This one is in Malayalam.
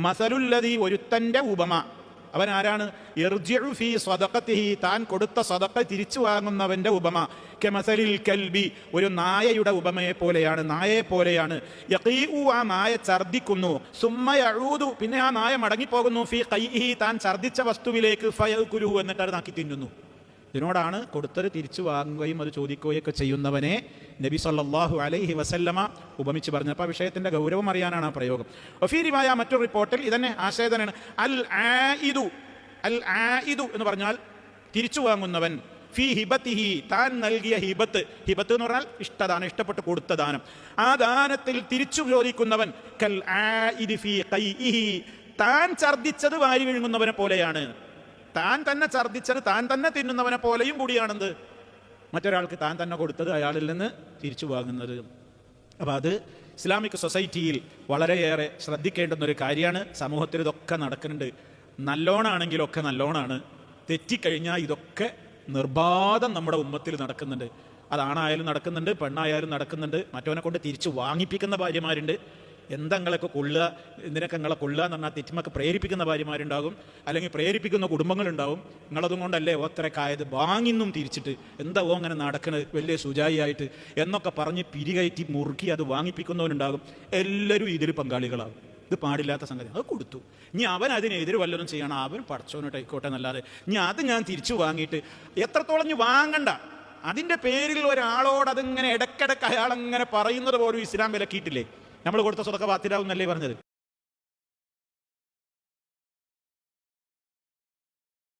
മസലുല്ലദീ ഒരുത്തന്റെ ഉപമ, അവൻ ആരാണ്? യർജിഉ ഫീ സദഖതിഹി, താൻ കൊടുത്ത സദഖ തിരിച്ചു വാങ്ങുന്നവന്റെ ഉപമ കമസലിൽ കൽബി, ഒരു നായയുടെ ഉപമയെ പോലെയാണ്, നായയെ പോലെയാണ്. യഖീഉ, ആ നായ ഛർദിക്കുന്നു, സുമ്മ യഊദു, പിന്നെ ആ നായ മടങ്ങിപ്പോകുന്നു, ഫീ ഖൈഇഹി, താൻ ഛർദിച്ച വസ്തുവിലേക്ക്, ഫയകുലുഹു, എന്നിട്ട് അത് നാക്കി തിന്നുന്നു. ഇതിനോടാണ് കൊടുത്തത് തിരിച്ചു വാങ്ങുകയും അത് ചോദിക്കുകയും ഒക്കെ ചെയ്യുന്നവനെ നബി സല്ലല്ലാഹു അലൈഹി വസല്ലമ ഉപമിച്ച് പറഞ്ഞു. അപ്പോൾ വിഷയത്തിന്റെ ഗൗരവം അറിയാനാണ് ആ പ്രയോഗം. വഫീ റിവായ, മറ്റൊരു റിപ്പോർട്ടിൽ ഇതന്നെ ആശയതനാണ്. അൽ ആയിദു, അൽ ആയിദു എന്ന് പറഞ്ഞാൽ തിരിച്ചു വാങ്ങുന്നവൻ, ഫീ ഹിബത്തിഹി, താൻ നൽകിയ ഹിബത്ത്, ഹിബത്ത് എന്ന് പറഞ്ഞാൽ ഇഷ്ടദാനം, ഇഷ്ടപ്പെട്ട് കൊടുത്ത ദാനം, ആ ദാനത്തിൽ തിരിച്ചു ചോദിക്കുന്നവൻ, കൽ ആയിദി ഫീ ഖൈഇഹി, താൻ ഛർദിച്ചത് വാരി വിഴുങ്ങുന്നവനെ പോലെയാണ്. താൻ തന്നെ ഛർദിച്ചത് താൻ തന്നെ തിന്നുന്നവനെ പോലെയും കൂടിയാണെന്ത്, മറ്റൊരാൾക്ക് താൻ തന്നെ കൊടുത്തത് അയാളിൽ നിന്ന് തിരിച്ചു വാങ്ങുന്നത്. അപ്പം അത് ഇസ്ലാമിക് സൊസൈറ്റിയിൽ വളരെയേറെ ശ്രദ്ധിക്കേണ്ടുന്നൊരു കാര്യമാണ്. സമൂഹത്തിൽ ഇതൊക്കെ നടക്കുന്നുണ്ട്. നല്ലോണാണെങ്കിലൊക്കെ നല്ലോണാണ്, തെറ്റിക്കഴിഞ്ഞാൽ ഇതൊക്കെ നിർബാധം നമ്മുടെ ഉമ്മത്തിൽ നടക്കുന്നുണ്ട്. അതാണായാലും നടക്കുന്നുണ്ട്, പെണ്ണായാലും നടക്കുന്നുണ്ട്. മറ്റവനെ കൊണ്ട് തിരിച്ചു വാങ്ങിപ്പിക്കുന്ന ഭാര്യമാരുണ്ട്. എന്തെങ്കിലൊക്കെ കൊള്ളുക, എന്തിനൊക്കെ നിങ്ങളെ കൊള്ളുക എന്ന് പറഞ്ഞാൽ തെറ്റിമൊക്കെ പ്രേരിപ്പിക്കുന്ന ഭാര്യമാരുണ്ടാകും, അല്ലെങ്കിൽ പ്രേരിപ്പിക്കുന്ന കുടുംബങ്ങളുണ്ടാവും. നിങ്ങളതും കൊണ്ടല്ലേ ഓത്രക്കായത്, വാങ്ങിന്നും തിരിച്ചിട്ട് എന്താ അങ്ങനെ നടക്കുന്നത് വലിയ സുജായിയായിട്ട് എന്നൊക്കെ പറഞ്ഞ് പിരികയറ്റി മുറുക്കി അത് വാങ്ങിപ്പിക്കുന്നവനുണ്ടാകും. എല്ലാവരും ഇതിൽ പങ്കാളികളാകും. ഇത് പാടില്ലാത്ത സംഗതി. അത് കൊടുത്തു, ഇനി അവൻ അതിനെതിരെ വല്ലതും ചെയ്യണം, അവൻ പഠിച്ചോനിട്ട് ആയിക്കോട്ടെ എന്നല്ലാതെ ഇനി അത് ഞാൻ തിരിച്ചു വാങ്ങിയിട്ട് എത്രത്തോളം വാങ്ങണ്ട. അതിൻ്റെ പേരിൽ ഒരാളോട് അതിങ്ങനെ ഇടയ്ക്കിടയ്ക്ക് അയാളങ്ങനെ പറയുന്നത് പോലും ഇസ്ലാം വിലക്കിയിട്ടില്ലേ? നമ്മൾ കൊടുത്ത സ്വതക്ക ബാത്തിലാവുന്നല്ലേ പറഞ്ഞത്.